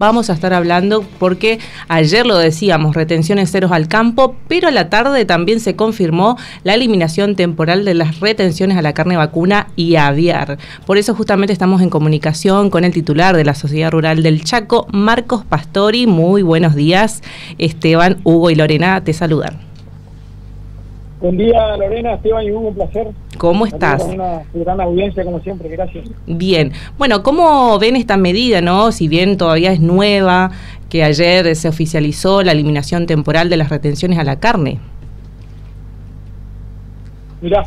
Vamos a estar hablando porque ayer lo decíamos, retenciones ceros al campo, pero a la tarde también se confirmó la eliminación temporal de las retenciones a la carne vacuna y aviar. Por eso justamente estamos en comunicación con el titular de la Sociedad Rural del Chaco, Marcos Pastori. Muy buenos días. Esteban, Hugo y Lorena te saludan. Buen día, Lorena, Esteban y Hugo, un placer. ¿Cómo estás? Con una gran audiencia, como siempre, gracias. Bien. Bueno, ¿cómo ven esta medida, no? Si bien todavía es nueva, que ayer se oficializó la eliminación temporal de las retenciones a la carne. Mirá,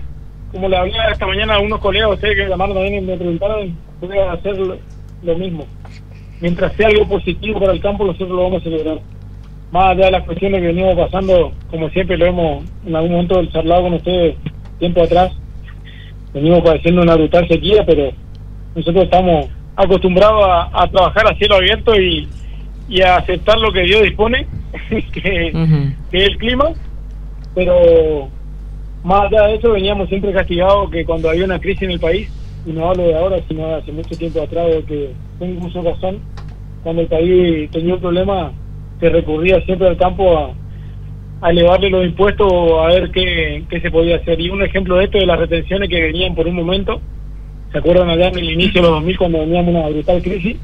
como le hablé esta mañana a unos colegas, ustedes que llamaron también y me preguntaron, voy a hacer lo mismo. Mientras sea algo positivo para el campo, nosotros lo vamos a celebrar. Más allá de las cuestiones que venimos pasando, como siempre lo hemos en algún momento charlado con ustedes tiempo atrás, venimos padeciendo una brutal sequía, pero nosotros estamos acostumbrados a trabajar a cielo abierto y a aceptar lo que Dios dispone, que es el clima, pero más allá de eso veníamos siempre castigados que cuando había una crisis en el país, y no hablo de ahora, sino de hace mucho tiempo atrás, de que tengo mucha razón, cuando el país tenía un problema, se recurría siempre al campo a elevarle los impuestos o a ver qué se podía hacer. Y un ejemplo de esto de las retenciones que venían por un momento, ¿se acuerdan allá en el inicio de los 2000 cuando veníamos una brutal crisis?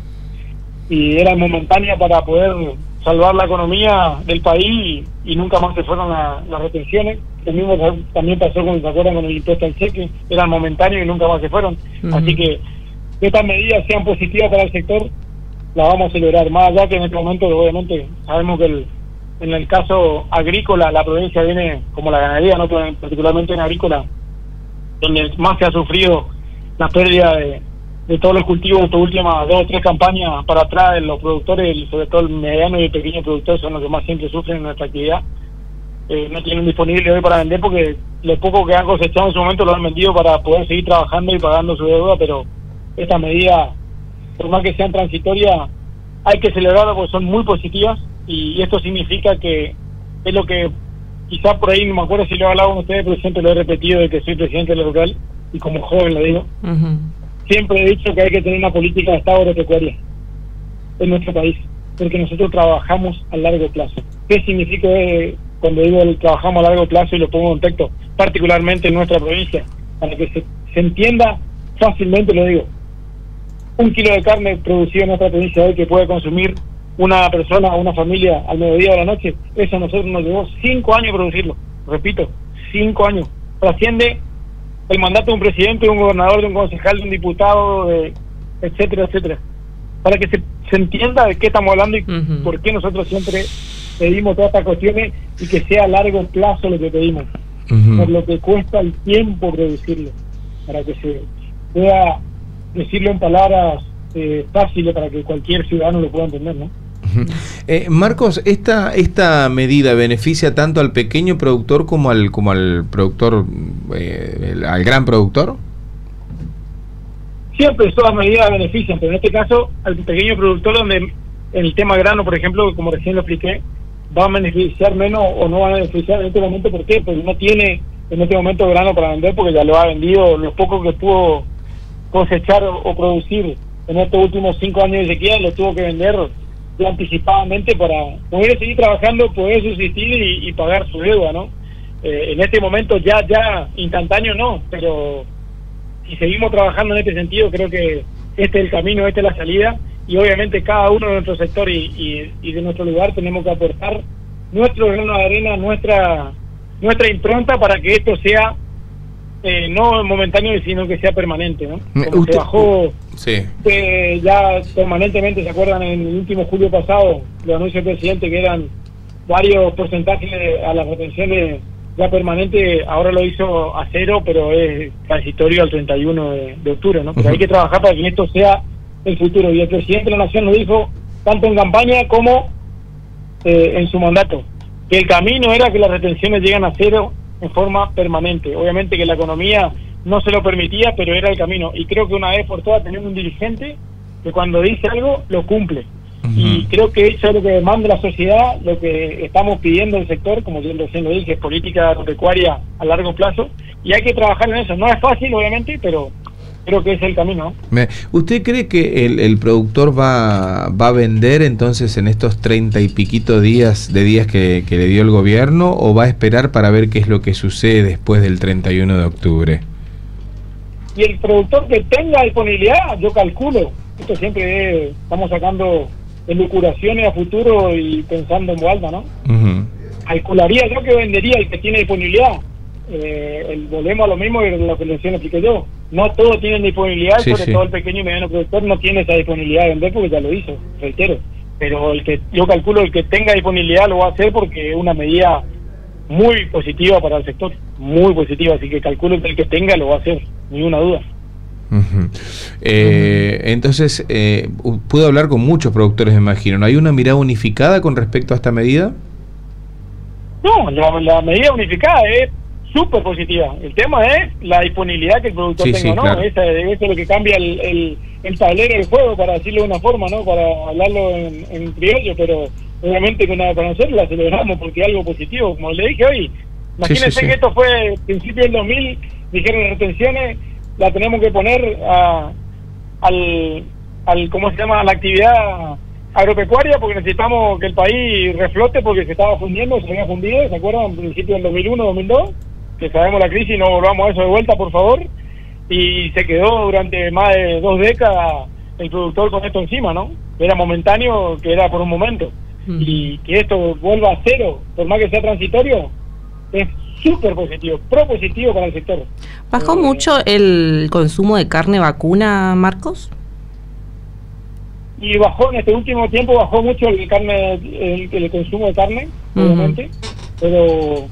Y era momentánea para poder salvar la economía del país y nunca más se fueron las retenciones. Lo mismo también pasó con, ¿se acuerdan? Con el impuesto al cheque, eran momentáneos y nunca más se fueron. Así que estas medidas sean positivas para el sector, la vamos a celebrar, más allá que en este momento obviamente sabemos que en el caso agrícola la provincia viene como la ganadería, no particularmente en agrícola, donde más se ha sufrido la pérdida de todos los cultivos. Estas últimas 2 o 3 campañas para atrás, los productores, sobre todo el mediano y el pequeño productor, son los que más siempre sufren en nuestra actividad. No tienen disponible hoy para vender porque lo poco que han cosechado en su momento lo han vendido para poder seguir trabajando y pagando su deuda, pero estas medidas, por más que sean transitorias, hay que celebrarlas porque son muy positivas y esto significa que es lo que quizás por ahí, no me acuerdo si lo he hablado con ustedes, pero siempre lo he repetido de que soy presidente de la rural y como joven lo digo, siempre he dicho que hay que tener una política de Estado agropecuaria en nuestro país, porque nosotros trabajamos a largo plazo. ¿Qué significa cuando digo trabajamos a largo plazo y lo pongo en contexto, particularmente en nuestra provincia? Para que se entienda fácilmente lo digo. 1 kilo de carne producido en nuestra provincia hoy que puede consumir una persona o una familia al mediodía o a la noche, eso a nosotros nos llevó 5 años producirlo. Repito, 5 años. Trasciende el mandato de un presidente, de un gobernador, de un concejal, de un diputado, etcétera, etcétera. Para que se entienda de qué estamos hablando y por qué nosotros siempre pedimos todas estas cuestiones y que sea a largo plazo lo que pedimos. Por lo que cuesta el tiempo producirlo. Para que se pueda decirlo en palabras fáciles para que cualquier ciudadano lo pueda entender, ¿no? Marcos, esta medida beneficia tanto al pequeño productor como al productor, al gran productor. Siempre todas las medidas benefician, pero en este caso al pequeño productor, donde en el tema grano, por ejemplo, como recién lo expliqué, va a beneficiar menos o no va a beneficiar en este momento. ¿Por qué? Porque no tiene en este momento grano para vender, porque ya lo ha vendido, los pocos que pudo cosechar o producir en estos últimos 5 años de sequía, lo tuvo que vender ya anticipadamente para poder seguir trabajando, poder subsistir y pagar su deuda, ¿no? En este momento ya instantáneo no, pero si seguimos trabajando en este sentido, creo que este es el camino, esta es la salida, y obviamente cada uno de nuestro sector y de nuestro lugar tenemos que aportar nuestro grano de arena, nuestra impronta para que esto sea no momentáneo, sino que sea permanente, ¿no? Como se bajó ya permanentemente, ¿se acuerdan? En el último julio pasado lo anunció el presidente que eran varios porcentajes a las retenciones ya permanentes, ahora lo hizo a 0, pero es transitorio al 31 de octubre, ¿no? Pero hay que trabajar para que esto sea el futuro, y el presidente de la Nación lo dijo tanto en campaña como en su mandato, que el camino era que las retenciones llegan a 0 en forma permanente. Obviamente que la economía no se lo permitía, pero era el camino. Y creo que una vez por todas tenemos un dirigente que cuando dice algo, lo cumple. Y creo que eso es lo que demanda la sociedad, lo que estamos pidiendo del sector, como yo recién lo dije, política agropecuaria a largo plazo. Y hay que trabajar en eso. No es fácil, obviamente, pero creo que es el camino. ¿Usted cree que el productor va a vender entonces en estos 30 y piquito días que le dio el gobierno, o va a esperar para ver qué es lo que sucede después del 31 de octubre? Y el productor que tenga disponibilidad, yo calculo, esto siempre estamos sacando elucubraciones a futuro y pensando en voz alta, ¿no? Calcularía yo que vendería el que tiene disponibilidad. Volvemos a lo mismo que lo que le expliqué yo. No todos tienen disponibilidad, sobre todo el pequeño y mediano productor no tiene esa disponibilidad de vender porque ya lo hizo, reitero. Pero yo calculo el que tenga disponibilidad lo va a hacer porque es una medida muy positiva para el sector, muy positiva, así que calculo que el que tenga lo va a hacer, ni una duda. Entonces, pude hablar con muchos productores, me imagino. ¿No hay una mirada unificada con respecto a esta medida? No, la medida unificada es súper positiva. El tema es la disponibilidad que el productor tenga, ¿no? Claro. Eso es lo que cambia el tablero del juego, para decirlo de una forma, ¿no? Para hablarlo en criollo, pero obviamente para nosotros la celebramos porque es algo positivo. Como le dije hoy, imagínense que esto fue principio del 2000, dijeron retenciones, la tenemos que poner al ¿cómo se llama?, a la actividad agropecuaria, porque necesitamos que el país reflote porque se estaba fundiendo, se había fundido, ¿se acuerdan? En principio del 2001, 2002, que sabemos la crisis, no volvamos a eso de vuelta, por favor, y se quedó durante más de 2 décadas el productor con esto encima, ¿no? Era momentáneo, que era por un momento, y que esto vuelva a cero, por más que sea transitorio, es súper positivo, propositivo para el sector. ¿Bajó mucho el consumo de carne vacuna, Marcos? Y bajó en este último tiempo, bajó mucho el consumo de carne, obviamente, pero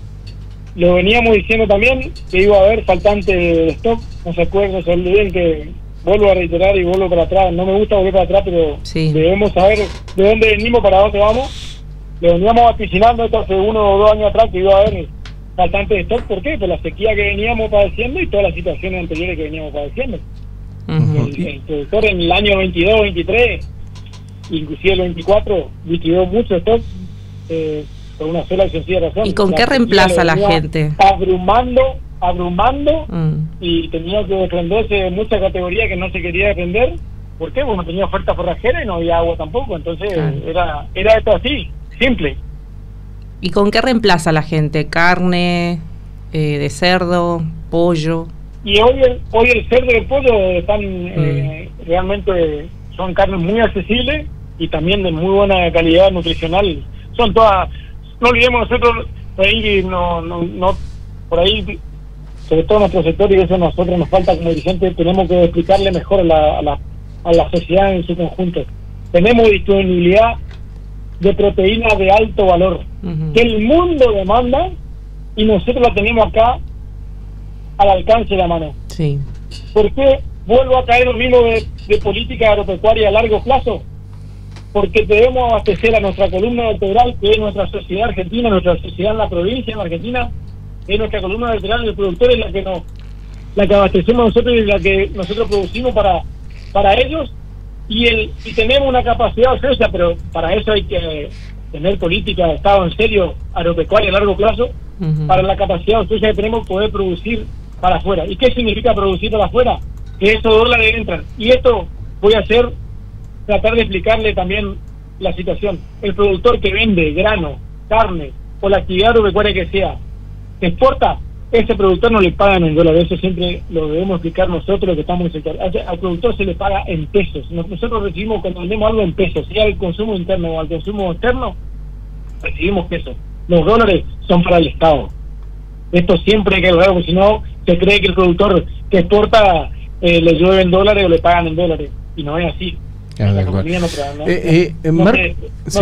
lo veníamos diciendo también que iba a haber faltante de stock. No se acuerdan, no se olviden que vuelvo a reiterar y vuelvo para atrás. No me gusta volver para atrás, pero debemos saber de dónde venimos, para dónde vamos. Le veníamos vaticinando esto hace 1 o 2 años atrás que iba a haber faltante de stock. ¿Por qué? Por la sequía que veníamos padeciendo y todas las situaciones anteriores que veníamos padeciendo. El productor en el año 22, 23, inclusive el 24, liquidó mucho stock por una sola y sencilla razón. ¿Y con qué reemplaza la gente? Abrumando y tenía que desprenderse de muchas categorías que no se quería defender. ¿Por qué? Porque no tenía oferta forrajera y no había agua tampoco. Entonces era esto así, simple. ¿Y con qué reemplaza la gente? ¿Carne, de cerdo, pollo? Y hoy el cerdo y el pollo están realmente, son carnes muy accesibles y también de muy buena calidad nutricional. Son todas, no olvidemos nosotros, por ahí, por ahí, sobre todo nuestro sector, y eso a nosotros nos falta como dirigentes, tenemos que explicarle mejor a la sociedad en su conjunto. Tenemos disponibilidad de proteína de alto valor, que el mundo demanda, y nosotros la tenemos acá al alcance de la mano. Sí. ¿Por qué vuelvo a caer lo mismo de política agropecuaria a largo plazo? Porque debemos abastecer a nuestra columna vertebral, que es nuestra sociedad argentina, nuestra sociedad en la provincia, en Argentina, es nuestra columna vertebral del productor, es la que abastecemos nosotros y la que nosotros producimos para ellos, y tenemos una capacidad ociosa, pero para eso hay que tener política de Estado en serio, agropecuaria a largo plazo, para la capacidad ociosa que tenemos poder producir para afuera. ¿Y qué significa producir para afuera? Que esos dólares entran. Y esto voy a tratar de explicarle también la situación. El productor que vende grano, carne o la actividad agropecuaria que sea, que exporta, ese productor no le pagan en dólares. Eso siempre lo debemos explicar nosotros que estamos en el sector. Al productor se le paga en pesos. Nosotros recibimos, cuando vendemos algo, en pesos, sea al consumo interno o al consumo externo, recibimos pesos. Los dólares son para el Estado. Esto siempre hay que aclarar, porque si no se cree que el productor que exporta le llueven dólares o le pagan en dólares, y no es así. La economía no se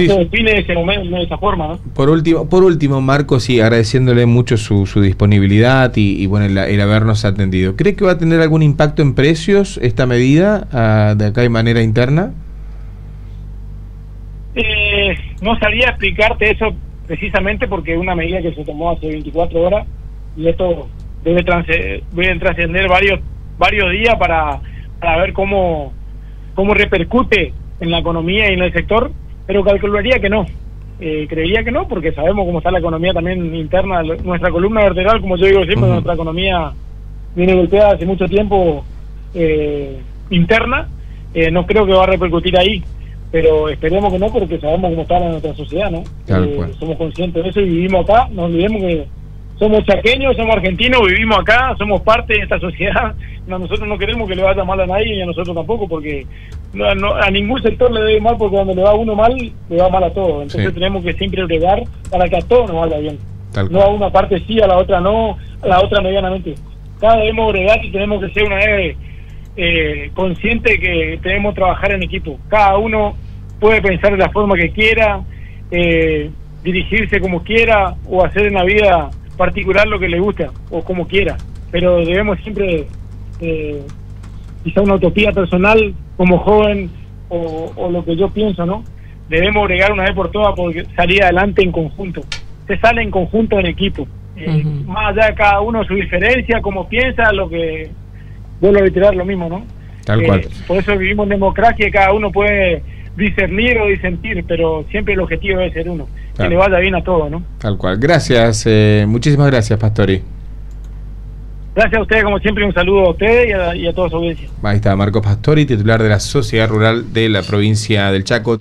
define de ese momento, de esa forma, ¿no? Por último, Marcos, sí, agradeciéndole mucho su disponibilidad y bueno, el habernos atendido. ¿Cree que va a tener algún impacto en precios esta medida de acá de manera interna? No sabría explicarte eso precisamente, porque es una medida que se tomó hace 24 horas y esto debe trascender varios días para ver cómo repercute en la economía y en el sector, pero calcularía que no. Creería que no, porque sabemos cómo está la economía también interna, nuestra columna vertebral, como yo digo siempre, nuestra economía viene golpeada hace mucho tiempo interna, no creo que va a repercutir ahí, pero esperemos que no, porque sabemos cómo está en nuestra sociedad, ¿no? Somos conscientes de eso y vivimos acá. No olvidemos que somos chaqueños, somos argentinos, vivimos acá, somos parte de esta sociedad. Nosotros no queremos que le vaya mal a nadie y a nosotros tampoco, porque a ningún sector le debe mal, porque cuando le va a uno mal, le va mal a todos. Entonces tenemos que siempre bregar para que a todos nos vaya bien. No a una parte sí, a la otra no, a la otra medianamente. Cada debemos bregar y tenemos que ser una vez consciente que debemos trabajar en equipo. Cada uno puede pensar de la forma que quiera, dirigirse como quiera, o hacer en la vida particular lo que le gusta, o como quiera, pero debemos siempre, quizá una utopía personal como joven, o lo que yo pienso, ¿no? Debemos bregar una vez por todas porque salir adelante en conjunto. Se sale en conjunto, en equipo, más allá de cada uno su diferencia, como piensa, lo que vuelvo a reiterar lo mismo, ¿no? Tal cual. Por eso vivimos en democracia y cada uno puede discernir o disentir, pero siempre el objetivo debe ser uno, que le vaya bien a todos, ¿no? Tal cual. Gracias, muchísimas gracias, Pastori. Gracias a ustedes, como siempre, un saludo a ustedes y a toda su audiencia. Ahí está Marcos Pastori, titular de la Sociedad Rural de la provincia del Chaco.